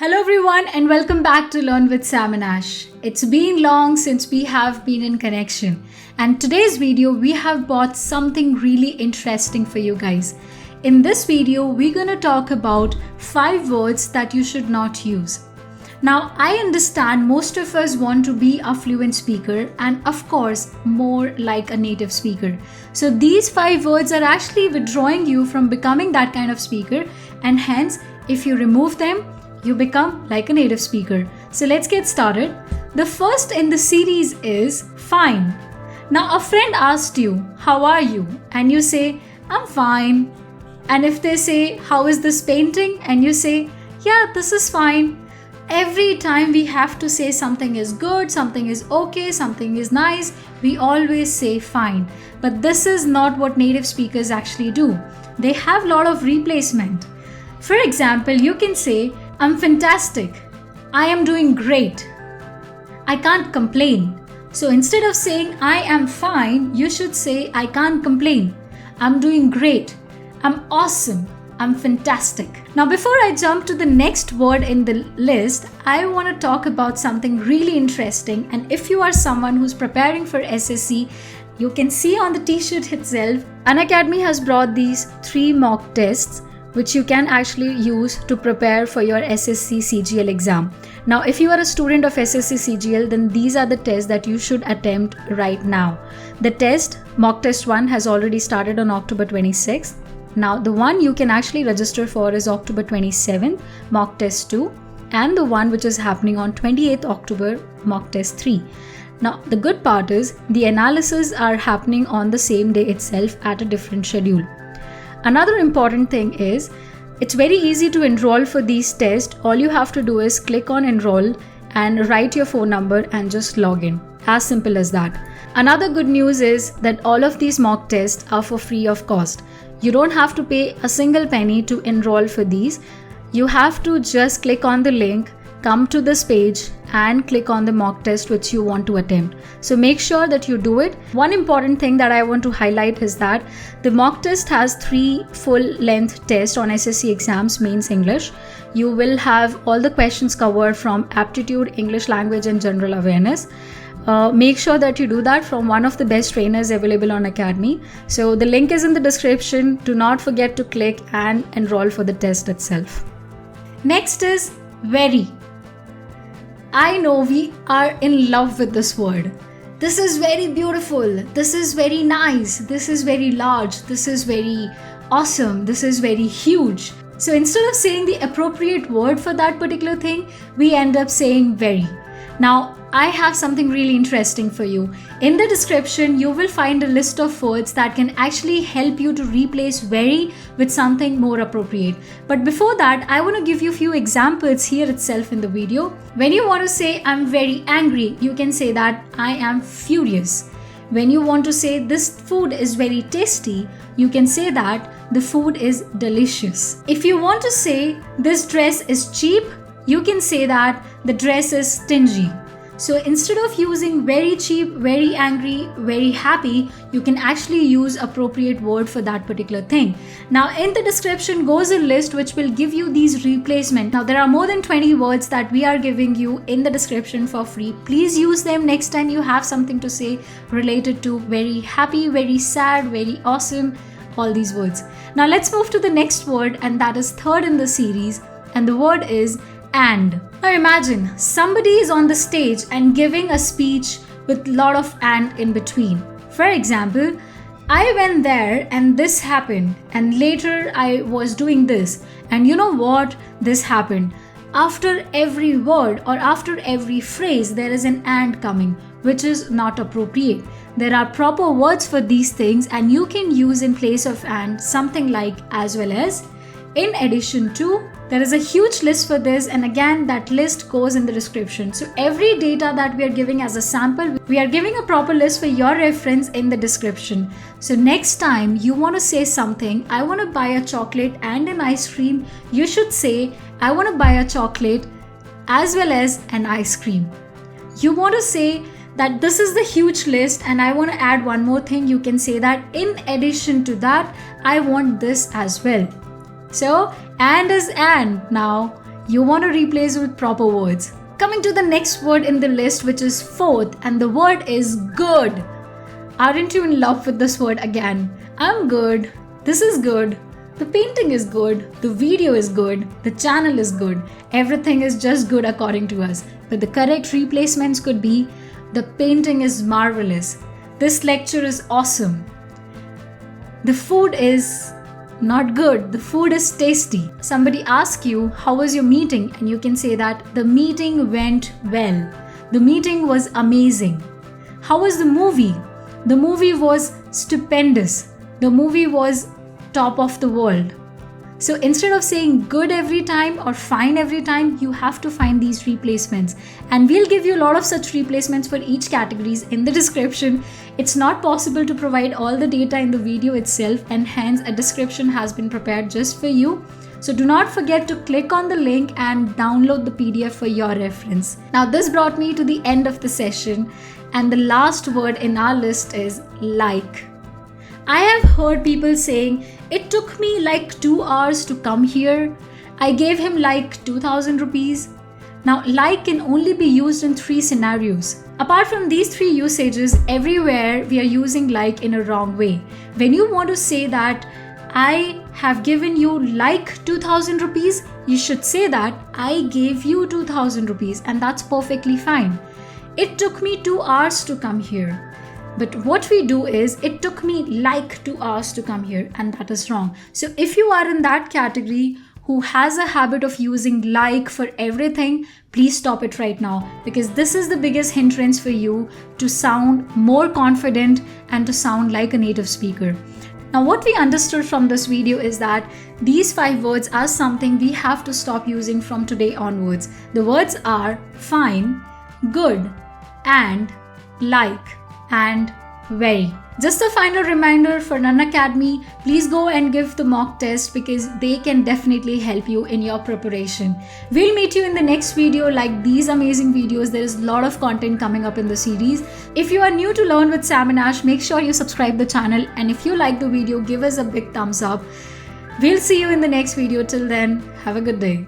Hello everyone and welcome back to Learn with Sam and Ash. It's been long since we have been in connection, and today's video we have brought something really interesting for you guys. In this video we're going to talk about 5 words that you should not use. Now I understand most of us want to be a fluent speaker and of course more like a native speaker. So these 5 words are actually withdrawing you from becoming that kind of speaker, and hence if you remove them you become like a native speaker. So let's get started. The first in the series is fine. Now a friend asked you, how are you? And you say, I'm fine. And if they say, how is this painting? And you say, yeah, this is fine. Every time we have to say something is good, something is okay, something is nice, we always say fine. But this is not what native speakers actually do. They have a lot of replacement. For example, you can say, I'm fantastic. I am doing great. I can't complain. So instead of saying I am fine, you should say I can't complain. I'm doing great. I'm awesome. I'm fantastic. Now before I jump to the next word in the list, I want to talk about something really interesting. And if you are someone who's preparing for SSC, you can see on the t-shirt itself, Unacademy has brought these 3 mock tests which you can actually use to prepare for your SSC CGL exam. Now, if you are a student of SSC CGL, then these are the tests that you should attempt right now. The test, mock test 1 has already started on October 26th. Now, the one you can actually register for is October 27th, mock test 2, and the one which is happening on 28th October, mock test 3. Now, the good part is the analysis are happening on the same day itself at a different schedule. Another important thing is, it's very easy to enroll for these tests. All you have to do is click on enroll and write your phone number and just log in. As simple as that. Another good news is that all of these mock tests are for free of cost. You don't have to pay a single penny to enroll for these. You have to just click on the link, come to this page and click on the mock test which you want to attempt. So make sure that you do it. One important thing that I want to highlight is that the mock test has 3 full-length tests on SSC exams, mains English. You will have all the questions covered from aptitude, English language and general awareness. Make sure that you do that from one of the best trainers available on Academy. So the link is in the description. Do not forget to click and enroll for the test itself. Next is very. I know we are in love with this word. This is very beautiful. This is very nice. This is very large. This is very awesome. This is very huge. So instead of saying the appropriate word for that particular thing, we end up saying very. Now, I have something really interesting for you. In the description, you will find a list of words that can actually help you to replace very with something more appropriate. But before that, I want to give you a few examples here itself in the video. When you want to say I'm very angry, you can say that I am furious. When you want to say this food is very tasty, you can say that the food is delicious. If you want to say this dress is cheap, you can say that the dress is stingy. So instead of using very cheap, very angry, very happy, you can actually use appropriate word for that particular thing. Now in the description goes a list which will give you these replacements. Now there are more than 20 words that we are giving you in the description for free. Please use them next time you have something to say related to very happy, very sad, very awesome, all these words. Now let's move to the next word, and that is third in the series, and the word is and. Now imagine somebody is on the stage and giving a speech with a lot of and in between. For example, I went there and this happened, and later I was doing this, and you know what, this happened. After every word or after every phrase there is an and coming, which is not appropriate. There are proper words for these things, and you can use in place of and something like as well as, in addition to. There is a huge list for this, and again that list goes in the description. So every data that we are giving as a sample, we are giving a proper list for your reference in the description. So next time you want to say something, I want to buy a chocolate and an ice cream, you should say I want to buy a chocolate as well as an ice cream. You want to say that this is the huge list and I want to add one more thing, you can say that in addition to that, I want this as well. So and is and. Now You want to replace it with proper words. Coming to the next word in the list, which is fourth, and the word is good. Aren't you in love with this word again? I'm good. This is good. The painting is good. The video is good. The channel is good. Everything is just good according to us. But the correct replacements could be, the painting is marvelous. This lecture is awesome. The food is not good. The food is tasty. Somebody asks you, how was your meeting? And you can say that the meeting went well. The meeting was amazing. How was the movie? The movie was stupendous. The movie was top of the world. So instead of saying good every time or fine every time, you have to find these replacements. And we'll give you a lot of such replacements for each categories in the description. It's not possible to provide all the data in the video itself, and hence a description has been prepared just for you. So do not forget to click on the link and download the PDF for your reference. Now this brought me to the end of the session, and the last word in our list is like. I have heard people saying, it took me like 2 hours to come here. I gave him like 2,000 rupees. Now, like can only be used in 3 scenarios. Apart from these 3 usages, everywhere we are using like in a wrong way. When you want to say that I have given you like 2,000 rupees, you should say that I gave you 2,000 rupees, and that's perfectly fine. It took me 2 hours to come here. But what we do is, it took me like 2 hours to come here, and that is wrong. So if you are in that category who has a habit of using like for everything, please stop it right now, because this is the biggest hindrance for you to sound more confident and to sound like a native speaker. Now what we understood from this video is that these 5 words are something we have to stop using from today onwards. The words are fine, good, and like, and very. Just a final reminder for Unacademy, please go and give the mock test, because they can definitely help you in your preparation. We'll meet you in the next video. Like these amazing videos, there is a lot of content coming up in the series. If you are new to Learn with Sam and Ash, make sure you subscribe the channel, and if you like the video, give us a big thumbs up. We'll see you in the next video. Till then, have a good day.